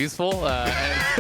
useful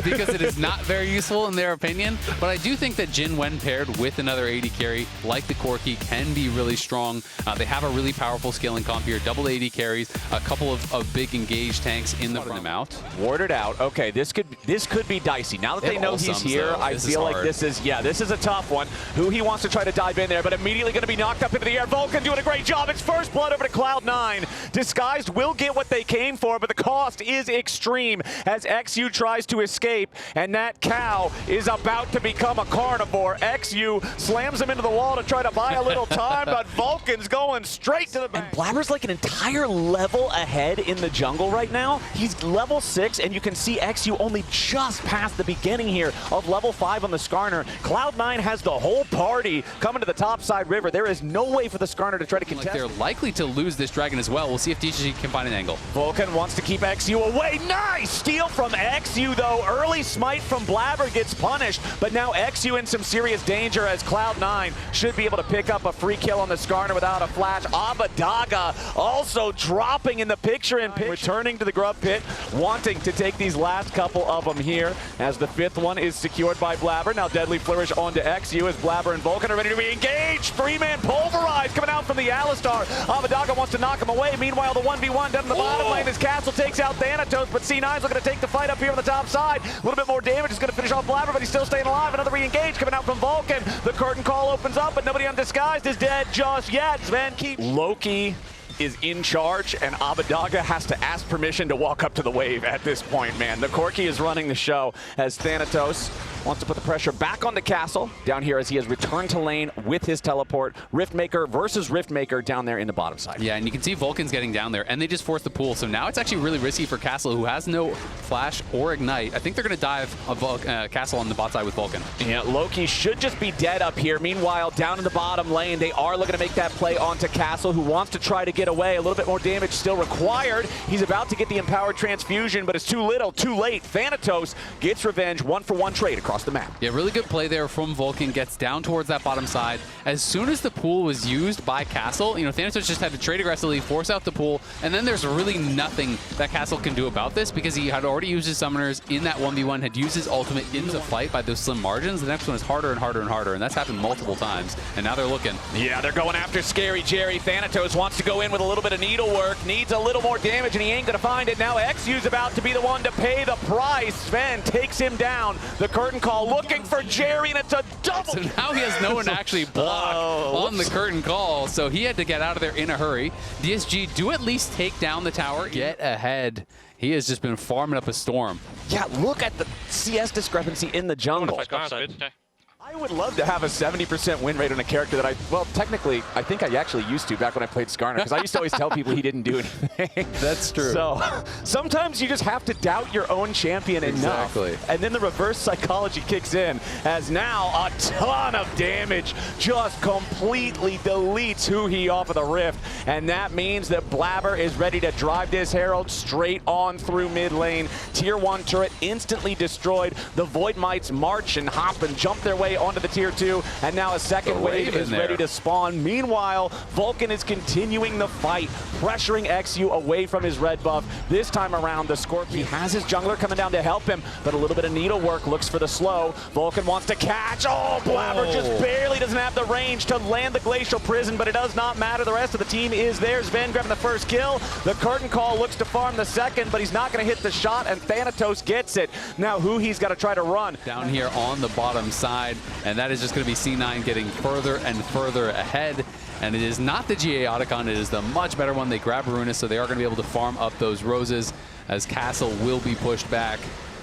because it is not very useful in their opinion. But I do think that Jhin, when paired with another AD carry like the Corki, can be really strong. They have a really powerful scaling comp here. Double AD carries, a couple of big engaged tanks in the front. Out. Warded out. Okay, this could be dicey. Now that they know he's here, I feel like this is a tough one. Who he wants to try to dive in there, but immediately going to be knocked up into the air. Vulcan doing a great job. It's first blood over to Cloud9. Disguised will get what they came for, but the cost is extreme as XU tries to escape, and that cow is about to become a carnivore. XU slams him into the wall to try to buy a little time, but Vulcan's going straight to the back. And Blabber's like an entire level ahead in the jungle right now. He's level 6, and you can see XU only just past the beginning here of level 5 on the Skarner. Cloud9 has the whole party coming to the top side river. There is no way for the Skarner to try to contest. Like they're likely to lose this dragon as well. We'll see if DSG can find an angle. Vulcan wants to keep XU away. Nice steal from XU, though. Early smite from Blabber gets punished, but now XU in some serious danger as Cloud9 should be able to pick up a free kill on the Skarner without a flash. Abadaga also dropping in the picture-in-picture. Returning to the grub pit, wanting to take these last couple of them here as the 5th one is secured by Blabber. Now Deadly Flourish onto XU as Blabber and Vulcan are ready to be engaged. 3-man pulverize coming out from the Alistar. Abadaga wants to knock him away. Meanwhile, the 1v1 down in the bottom lane as Castle takes out Thanatos, but C9's looking to take the fight up here on the top side. A little bit more damage is going to finish off Blabber, but he's still staying alive. Another re-engage coming out from Vulcan. The curtain call opens up, but nobody undisguised is dead just yet. Sven keeps... Loki is in charge, and Abadaga has to ask permission to walk up to the wave at this point, man. The Corki is running the show as Thanatos wants to put the pressure back on the Castle down here as he has returned to lane with his teleport. Riftmaker versus Riftmaker down there in the bottom side. Yeah, and you can see Vulcan's getting down there, and they just forced the pool. So now it's actually really risky for Castle, who has no flash or ignite. I think they're going to dive a Castle on the bot side with Vulcan. Yeah, Loki should just be dead up here. Meanwhile, down in the bottom lane, they are looking to make that play onto Castle, who wants to try to get away. A little bit more damage still required. He's about to get the empowered transfusion, but it's too little, too late. Thanatos gets revenge, 1-for-1 trade across the map. Yeah, really good play there from Vulcan. Gets down towards that bottom side. As soon as the pool was used by Castle, you know, Thanatos just had to trade aggressively, force out the pool, and then there's really nothing that Castle can do about this because he had already used his summoners in that 1v1, had used his ultimate in the fight by those slim margins. The next one is harder and harder and harder, and that's happened multiple times, and now they're looking. Yeah, they're going after Scary Jerry. Thanatos wants to go in with a little bit of needlework, needs a little more damage, and he ain't gonna find it. Now XU's about to be the one to pay the price. Sven takes him down. The curtain call looking for Jerry, and it's a double. So now he has no one to actually block on the curtain call, so he had to get out of there in a hurry. DSG do at least take down the tower, get ahead. He has just been farming up a storm. Yeah, look at the CS discrepancy in the jungle. I would love to have a 70% win rate on a character that well, technically, I think I actually used to back when I played Skarner, because I used to always tell people he didn't do anything. That's true. So sometimes you just have to doubt your own champion enough. And then the reverse psychology kicks in, as now a ton of damage just completely deletes Huhi off of the Rift. And that means that Blabber is ready to drive this Herald straight on through mid lane. Tier 1 turret instantly destroyed. The Void Mites march and hop and jump their way onto the tier 2, and now a second wave is ready to spawn. Meanwhile, Vulcan is continuing the fight, pressuring XU away from his red buff. This time around, the Scorpion has his jungler coming down to help him, but a little bit of needlework looks for the slow. Vulcan wants to catch. Oh, Blabber just barely doesn't have the range to land the Glacial Prison, but it does not matter. The rest of the team is there. Sven grabbing the first kill. The curtain call looks to farm the second, but he's not going to hit the shot, and Thanatos gets it. Now Huhi's got to try to run. Down here on the bottom side, and that is just going to be C9 getting further and further ahead. And it is not the GA Otacon, it is the much better one. They grab Ruinous, so they are going to be able to farm up those roses as Castle will be pushed back.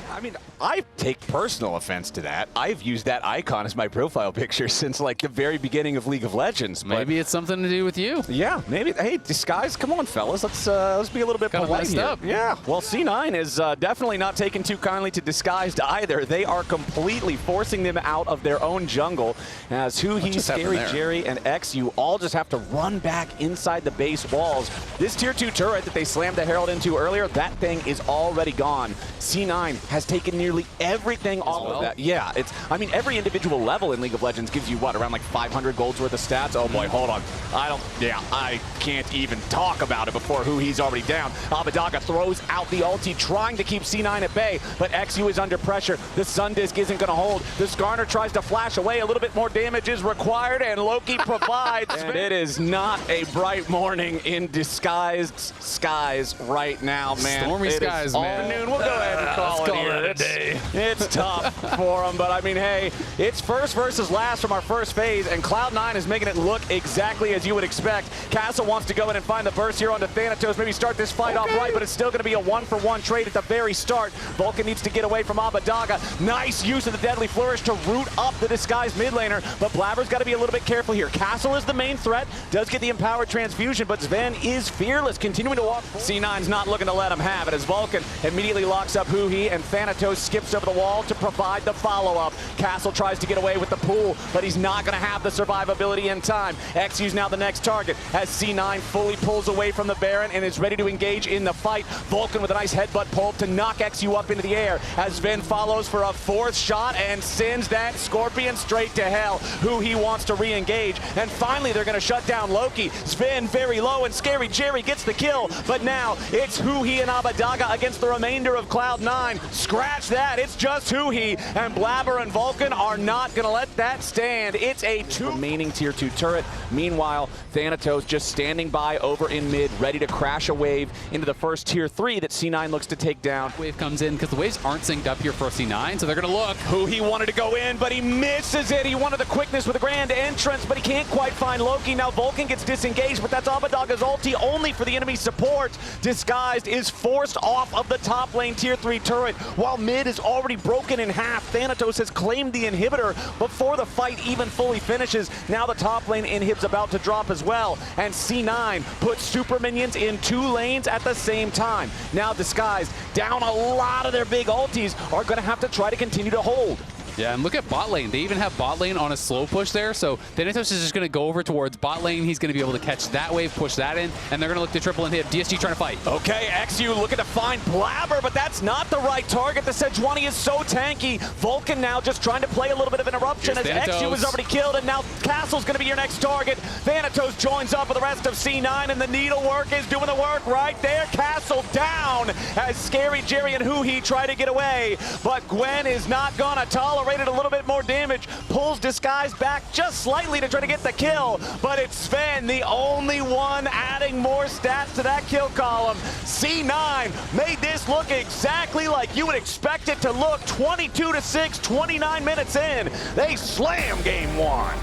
I mean, I take personal offense to that. I've used that icon as my profile picture since like the very beginning of League of Legends. Maybe it's something to do with you. Yeah, maybe. Hey, Disguise, come on, fellas. Let's be a little bit polite here. Up. Yeah. Well, C9 is definitely not taking too kindly to Disguised either. They are completely forcing them out of their own jungle, as Huhi, Scary Jerry, and XU all just have to run back inside the base walls. This tier 2 turret that they slammed the Herald into earlier, that thing is already gone. C9 has has taken nearly everything off of that. Yeah, I mean, every individual level in League of Legends gives you, what, around like 500 gold's worth of stats? Oh boy, hold on. I can't even talk about it before he's already down. Abbedagga throws out the ulti, trying to keep C9 at bay, but XU is under pressure. The Sun Disc isn't going to hold. The Skarner tries to flash away. A little bit more damage is required, and Loki provides. And it is not a bright morning in disguised skies right now, man. Stormy skies, man. Noon. We'll go ahead and call it here. A day. It's tough for them, but I mean, hey, it's first versus last from our first phase, and Cloud9 is making it look exactly as you would expect. Castle wants to go in and find the burst here onto Thanatos, maybe start this fight off right, but it's still going to be a 1-for-1 trade at the very start. Vulcan needs to get away from Abbedagga. Nice use of the Deadly Flourish to root up the disguised mid laner, but Blabber's got to be a little bit careful here. Castle is the main threat, does get the empowered transfusion, but Sven is fearless, continuing to walk forward. C9's not looking to let him have it as Vulcan immediately locks up Huhi, and Thanatos skips over the wall to provide the follow-up. Castle tries to get away with the pool, but he's not going to have the survivability in time. XU's now the next target as C9 fully pulls away from the Baron and is ready to engage in the fight. Vulcan with a nice headbutt pull to knock XU up into the air as Sven follows for a fourth shot and sends that Scorpion straight to hell. Huhi wants to re-engage, and finally they're going to shut down Loki. Sven very low, and Scary Jerry gets the kill, but now it's Huhi and Abbedagga against the remainder of Cloud9. Scratch that, it's just Huhi, and Blabber and Vulcan are not going to let that stand. It's a remaining tier 2 turret. Meanwhile, Thanatos just standing by over in mid, ready to crash a wave into the first tier 3 that C9 looks to take down. Wave comes in because the waves aren't synced up here for C9, so they're going to look. Huhi wanted to go in, but he misses it. He wanted the quickness with a grand entrance, but he can't quite find Loki. Now Vulcan gets disengaged, but that's Abbedagga's ulti only for the enemy support. Disguised is forced off of the top lane tier 3 turret, while mid is already broken in half. Thanatos has claimed the inhibitor before the fight even fully finishes. Now the top lane inhib's about to drop as well, and C9 puts super minions in 2 lanes at the same time. Now Disguised, down a lot of their big ultis, are going to have to try to continue to hold. Yeah, and look at bot lane. They even have bot lane on a slow push there, so Thanatos is just going to go over towards bot lane. He's going to be able to catch that wave, push that in, and they're going to look to triple and hit. DSG trying to fight. Okay, XU looking to find Blabber, but that's not the right target. The Sejuani is so tanky. Vulcan now just trying to play a little bit of interruption as XU is already killed, and now Castle's going to be your next target. Thanatos joins up with the rest of C9, and the needlework is doing the work right there. Castle down as Scary Jerry and Huhi try to get away, but Gwen is not going to tolerate it. A little bit more damage, pulls Disguise back just slightly to try to get the kill, but it's Sven, the only one adding more stats to that kill column. C9 made this look exactly like you would expect it to look. 22-6, 29 minutes in, they slam game 1.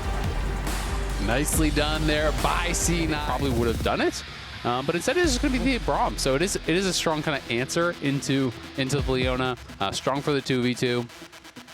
Nicely done there by C9. Probably would have done it. But instead it's just going to be the Braum. So it is a strong kind of answer into the Leona. Strong for the 2v2.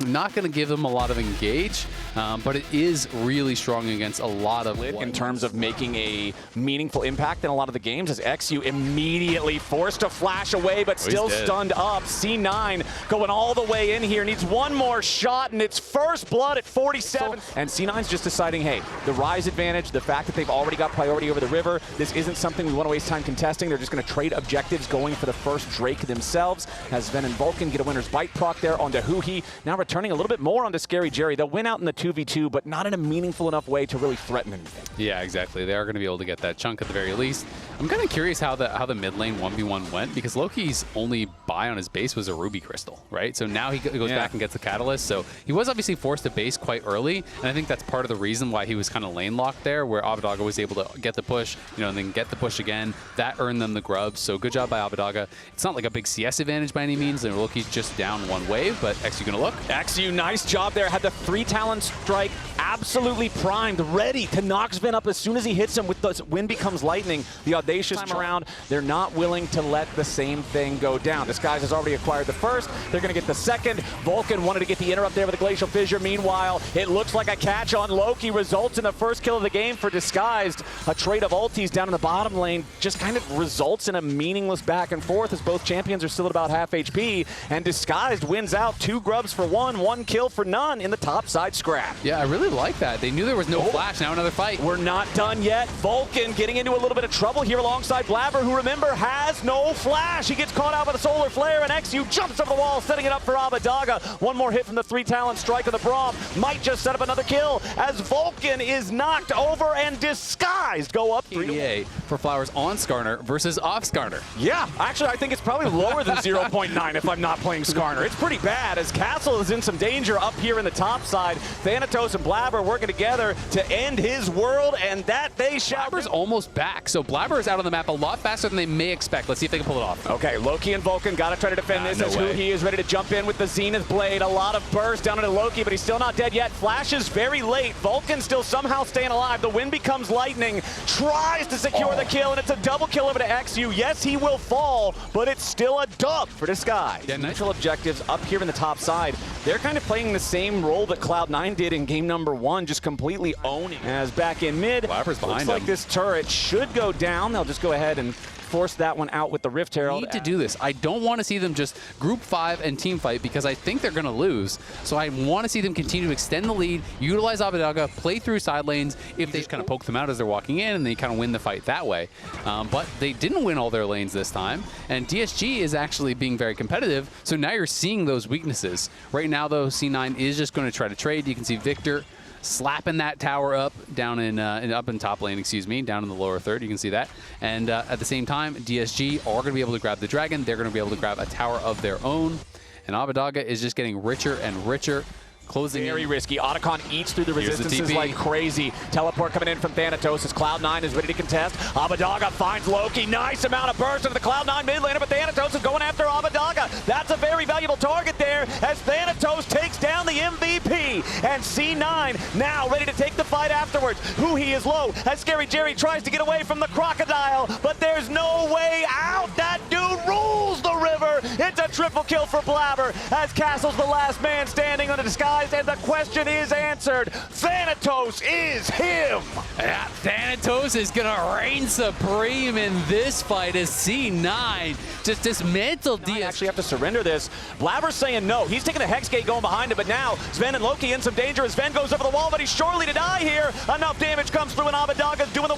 Not going to give them a lot of engage, but it is really strong against a lot of... In terms of making a meaningful impact in a lot of the games, as XU immediately forced to flash away, but still stunned up. C9 going all the way in here, needs one more shot, and it's first blood at 47. And C9's just deciding, hey, the Rise advantage, the fact that they've already got priority over the river, this isn't something we want to waste time contesting. They're just going to trade objectives going for the first Drake themselves, as Sven and Vulcan get a winner's bite proc there onto Huhi. Now returning a little bit more onto Scary Jerry. They'll win out in the 2v2, but not in a meaningful enough way to really threaten anything. Yeah, exactly. They are going to be able to get that chunk at the very least. I'm kind of curious how the mid lane 1v1 went, because Loki's only buy on his base was a Ruby Crystal, right? So now he goes back and gets the Catalyst. So he was obviously forced to base quite early, and I think that's part of the reason why he was kind of lane locked there, where Abbedagga was able to get the push, and then get the push again. That earned them the grubs. So good job by Abbedagga. It's not like a big CS advantage by any means, and Loki's just down 1 wave, but XU going to look. XU, nice job there. Had the 3 Talon strike absolutely primed, ready to knock Sven up as soon as he hits him with the Wind Becomes Lightning. The audacious time around, they're not willing to let the same thing go down. Disguise has already acquired the first. They're going to get the second. Vulcan wanted to get the interrupt there with the Glacial Fissure. Meanwhile, it looks like a catch on Loki results in the first kill of the game for Disguised. A trade of ultis down in the bottom lane just kind of results in a meaningless back and forth as both champions are still at about half HP, and Disguised wins out 2 grubs for 1, 1 kill for none in the top side scrap. grab. Yeah, I really like that. They knew there was no flash. Now another fight. We're not done yet. Vulcan getting into a little bit of trouble here alongside Blabber, who, remember, has no flash. He gets caught out by the solar flare, and XU jumps over the wall, setting it up for Abadaga. One more hit from the 3-talent strike of the Braum might just set up another kill as Vulcan is knocked over and Disguised go up 3-1. For Flowers on Skarner versus off Skarner. Yeah, actually, I think it's probably lower than 0.9 if I'm not playing Skarner. It's pretty bad as Castle is in some danger up here in the top side. Thanatos and Blabber working together to end his world, and that they shall. Blabber's almost back, so Blabber is out on the map a lot faster than they may expect. Let's see if they can pull it off. Okay, Loki and Vulcan got to try to defend this as Huhi is ready to jump in with the Zenith Blade. A lot of burst down into Loki, but he's still not dead yet. Flash is very late. Vulcan still somehow staying alive. The wind becomes lightning. Tries to secure the kill, and it's a double kill over to XU. Yes, he will fall, but it's still a dub for Disguise. Yeah, Neutral objectives up here in the top side. They're kind of playing the same role that Cloud9 did in game number 1, just completely owning. As back in mid, Blabber's behind looks like him. This turret should go down. They'll just go ahead and force that one out with the Rift Herald. Need to do this. I don't want to see them just group 5 and team fight because I think they're going to lose. So I want to see them continue to extend the lead, utilize Abadaga, play through side lanes if they just kind of poke them out as they're walking in and they kind of win the fight that way. But they didn't win all their lanes this time, and DSG is actually being very competitive, so now you're seeing those weaknesses. Right now, though, C9 is just going to try to trade. You can see Victor slapping that tower up down up in top lane, down in the lower third. You can see that. And at the same time, DSG are going to be able to grab the dragon. They're going to be able to grab a tower of their own. And Abadaga is just getting richer and richer. Closing Very in. risky. Otacon eats through the resistances like crazy. Teleport coming in from Thanatos as Cloud9 is ready to contest. Abadaga finds Loki. Nice amount of burst into the Cloud9 mid laner, but Thanatos is going after Abadaga. That's a very valuable target there as Thanatos takes down the MVP. And C9 now ready to take the fight afterwards. Huhi is low as Scary Jerry tries to get away from the crocodile, but there's no way out. That dude rules the river. It's a triple kill for Blabber as Castle's the last man standing on a Disguise. And the question is answered. Thanatos is him. Yeah, Thanatos is going to reign supreme in this fight as C9 just dismantled DSG. Actually have to surrender this. Blabber's saying no. He's taking a Hex Gate going behind him, but now Sven and Loki in some danger as Sven goes over the wall, but he's surely to die here. Enough damage comes through, and Abadaga's doing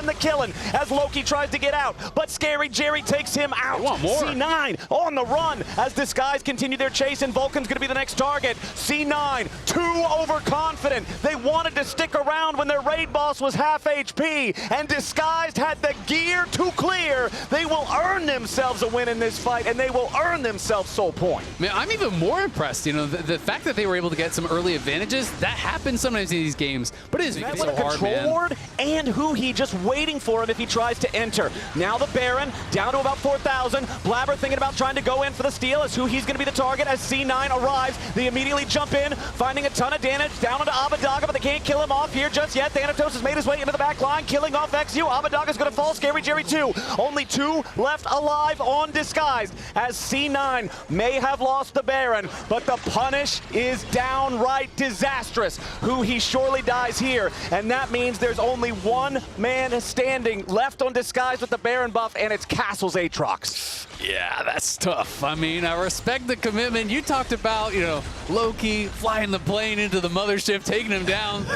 the killing as Loki tries to get out, but Scary Jerry takes him out. I want more. C9 on the run as Disguise continue their chase, and Vulcan's going to be the next target. C9 too overconfident. They wanted to stick around when their raid boss was half HP, and Disguised had the gear to clear. They will earn themselves a win in this fight, and they will earn themselves soul point. Man, I'm even more impressed. You know, the fact that they were able to get some early advantages, that happens sometimes in these games, but it is That's so like a hard, control man. ward and Huhi just waiting for him if he tries to enter. Now the Baron down to about 4,000. Blabber thinking about trying to go in for the steal as Huhi's going to be the target as C9 arrives. They immediately jump in, finding a ton of damage down onto Abadaga, but they can't kill him off here just yet. Thanatos has made his way into the back line, killing off XU. Abadaga's going to fall. Scary Jerry 2. Only 2 left alive on Disguised as C9 may have lost the Baron, but the punish is downright disastrous. Huhi surely dies here, and that means there's only one man standing left on Disguised with the Baron buff, and it's Castle's Aatrox. Yeah, that's tough. I mean, I respect the commitment. You talked about, you know, Loki flying the plane into the mothership, taking him down.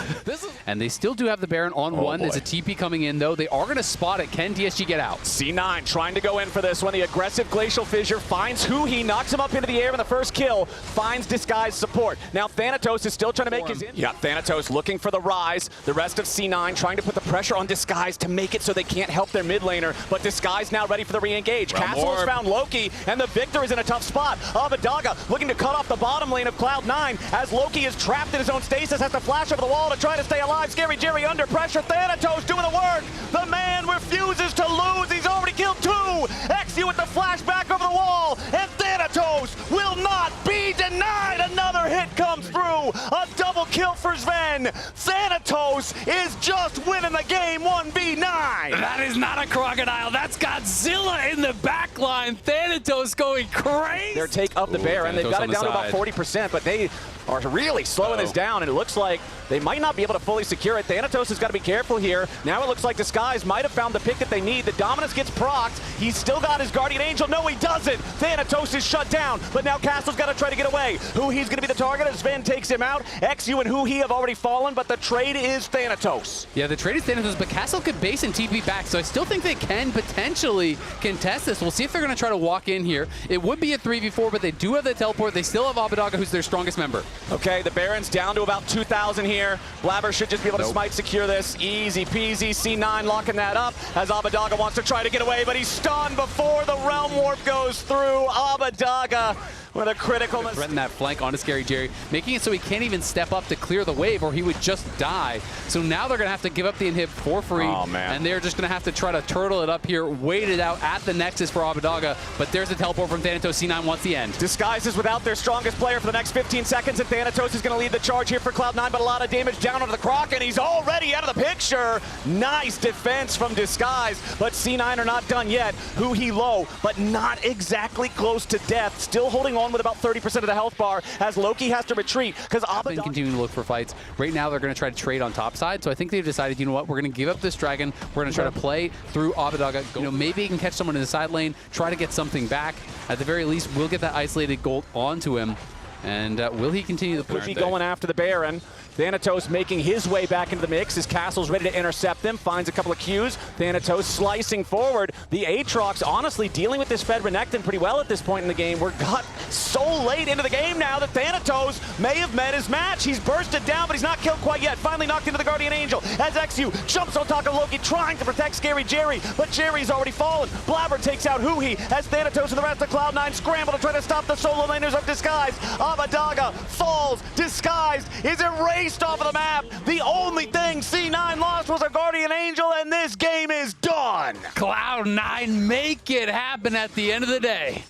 And they still do have the Baron on one. There's a TP coming in, though. They are going to spot it. Can DSG get out? C9 trying to go in for this one. The aggressive Glacial Fissure finds Huhi, knocks him up into the air in the first kill, finds Disguise support. Now Thanatos is still trying to make his in. Yeah, Thanatos looking for the rise. The rest of C9 trying to put the pressure on Disguise to make it so they can't help their mid laner, but Disguise now ready for the re-engage. Castle has found Loki, and the Victor is in a tough spot. Abadaga looking to cut off the bottom lane of Cloud9 as Loki is trapped in his own stasis, has to flash over the wall to try to stay alive. Scary Jerry under pressure. Thanatos doing the work. The man refuses to lose. He's already killed 2. XU with the flashback over the wall, and Thanatos will not be denied. Another hit comes through. A double kill for Sven. Thanatos is just winning the game 1v9. That is not a crocodile. That's Godzilla in the back line. Thanatos going crazy. Their take of the Baron. They've got it down to about 40%, but they are really slowing this down, and it looks like they might not be able to fully secure it. Thanatos has got to be careful here. Now it looks like Disguise might have found the pick that they need. The Dominus gets procced. He's still got his Guardian Angel. No, he doesn't. Thanatos is shut down, but now Castle's got to try to get away. Who he's going to be the target as Sven takes him him out. XU and Huhi have already fallen, but the trade is Thanatos. Yeah, the trade is Thanatos, but Castle could base and TP back, so I still think they can potentially contest this. We'll see if they're going to try to walk in here. It would be a 3v4, but they do have the teleport. They still have Abbedagga, who's their strongest member. Okay, the Baron's down to about 2,000 here. Blabber should just be able to smite secure this. Easy peasy. C9 locking that up as Abbedagga wants to try to get away, but he's stunned before the Realm Warp goes through. Abbedagga with a critical miss. Threaten that flank onto Scary Jerry, making it so he can't even step up to clear the wave or he would just die. So now they're going to have to give up the inhib for free, and they're just going to have to try to turtle it up here, wait it out at the Nexus for Abbedagga, but there's a teleport from Thanatos. C9 wants the end. Disguises without their strongest player for the next 15 seconds, and Thanatos is going to lead the charge here for Cloud9, but a lot of damage down onto the Croc, and he's already out of the picture. Nice defense from Disguise, but C9 are not done yet. Huhi low, but not exactly close to death. Still holding on with about 30% of the health bar as Loki has to retreat because Been continuing to look for fights. Right now they're going to try to trade on top side, so I think they've decided, you know what, we're going to give up this dragon, we're going to try to play through Abbedagga. You know, maybe he can catch someone in the side lane, try to get something back. At the very least, we'll get that isolated gold onto him. And will he continue the push? Huhi going after the Baron. Thanatos making his way back into the mix. His Castle's ready to intercept them. Finds a couple of Qs. Thanatos slicing forward. The Aatrox honestly dealing with this Fed Renekton pretty well at this point in the game. We're got so late into the game now that Thanatos may have met his match. He's bursted down, but he's not killed quite yet. Finally knocked into the Guardian Angel as XU jumps on top of Loki, trying to protect Scary Jerry, but Jerry's already fallen. Blabber takes out Huhi as Thanatos and the rest of Cloud9 scramble to try to stop the solo laners of Disguise. Abbedagga falls. Disguised is erased off of the map. The only thing C9 lost was a Guardian Angel, and this game is done. Cloud9 make it happen at the end of the day.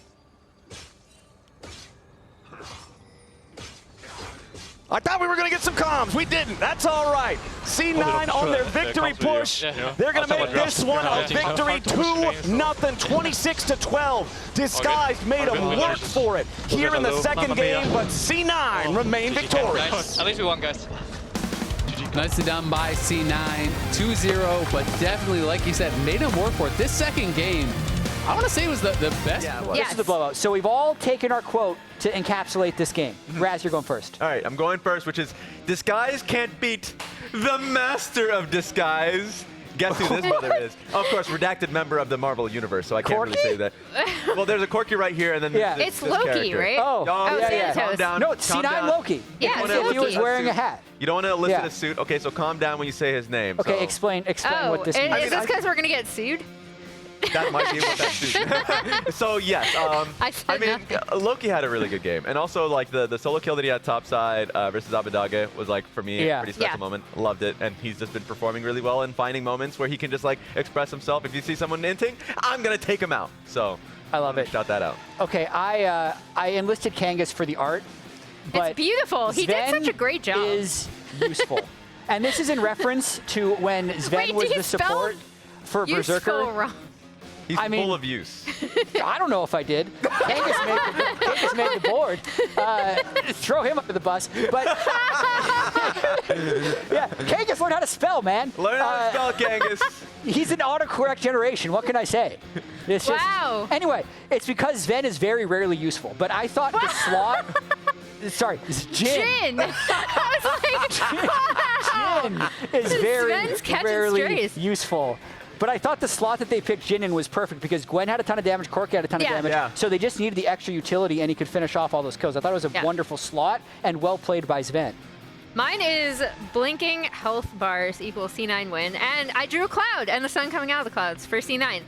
I thought we were going to get some comms. We didn't. That's all right. C9 on their victory push. They're going to make this one a victory 2-0, 26-12. Disguised made them work for it here in the second game, but C9 remain victorious. At least we won, guys. Nicely done by C9, 2-0, but definitely, like you said, made him work for it. This second game, I want to say it was the best. Yeah, this is the blowout. So we've all taken our quote to encapsulate this game. Raz, you're going first. All right, I'm going first, which is Disguise can't beat the master of disguise. Guess who this mother is? Of course, redacted member of the Marvel Universe, so I can't really say that. Well, there's a Corky right here, and then it's this Loki, character. right? Oh, yeah. Calm down. No, it's calm C9 down. Loki. Yeah, You don't it's wanna If he was elicit wearing a suit. hat. You don't want to elicit a suit. Okay, so calm down when you say his name. Okay, so. explain Oh, what this means. is this because we're going to get sued? That might be what that suit. So yes, I mean, Loki had a really good game, and also like the solo kill that he had topside versus Abbedagga was like for me a pretty special moment. Loved it, and he's just been performing really well and finding moments where he can just like express himself. If you see someone inting, I'm gonna take him out. So I love it. Shout that out. Okay, I enlisted Kangas for the art, but it's beautiful. He did Sven such a great job. Is useful, and this is in reference to when Sven was the support for Berserker. Useful wrong. He's full of use. I don't know if I did. Kangas made the board. Throw him under the bus. But yeah, Kangas learned how to spell, man. Learn how to spell, Kangas. He's an autocorrect generation. What can I say? It's Wow. Anyway, it's because Sven is very rarely useful. But I thought the slot. Sorry, Jin. I was like, Jin is very Sven's catching rarely strays. useful. But I thought the slot that they picked Jin in was perfect because Gwen had a ton of damage, Corky had a ton of damage, so they just needed the extra utility and he could finish off all those kills. I thought it was a wonderful slot and well played by Sven. Mine is blinking health bars equals C9 win, and I drew a cloud and the sun coming out of the clouds for C9.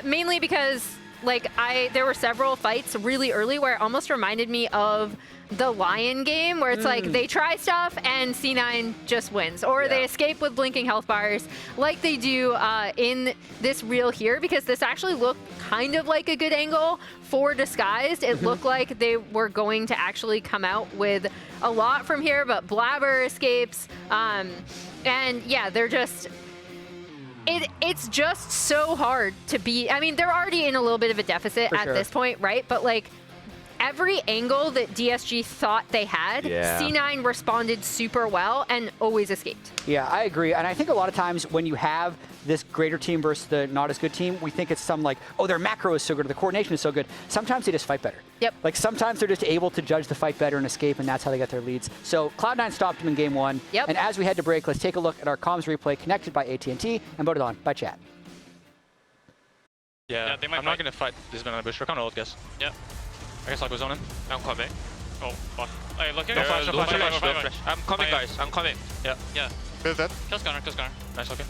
Mainly because like there were several fights really early where it almost reminded me of the Lion game, where it's like they try stuff and C9 just wins, or they escape with blinking health bars like they do in this reel here, because this actually looked kind of like a good angle for Disguised. It looked like they were going to actually come out with a lot from here, but Blabber escapes, and yeah, they're just it's just so hard to beat. I mean, they're already in a little bit of a deficit at this point, right? But like every angle that DSG thought they had, C9 responded super well and always escaped. Yeah, I agree. And I think a lot of times when you have this greater team versus the not as good team, we think it's some like, oh, their macro is so good, or the coordination is so good. Sometimes they just fight better. Yep. Like sometimes they're just able to judge the fight better and escape, and that's how they get their leads. So Cloud9 stopped them in game 1. Yep. And as we head to break, let's take a look at our comms replay connected by AT&T and voted on by chat. Yeah, they might I'm not going to fight this banana bush. We're kind of old, guys. Yeah. I guess I'll go zone in. I'm coming. Oh, fuck. Hey, look here. No flash, no flash. I'm coming, guys. I'm coming. Yeah. Yeah. Kill that. Kill Scanner, kill Scanner. Nice, okay.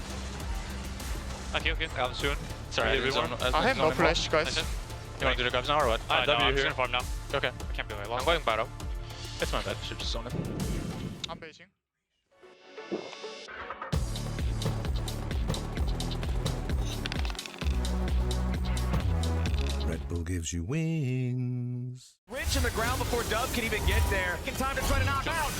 Okay. I'm soon. Sorry, I have no flash, guys. You want to do the grabs now or what? No, I'm just gonna farm now. Okay. I can't be very long. I'm going bottom. It's my bad. Should just zone it. I'm baiting. Red Bull gives you wings. Rich in the ground before Dub can even get there. Time to try to knock out.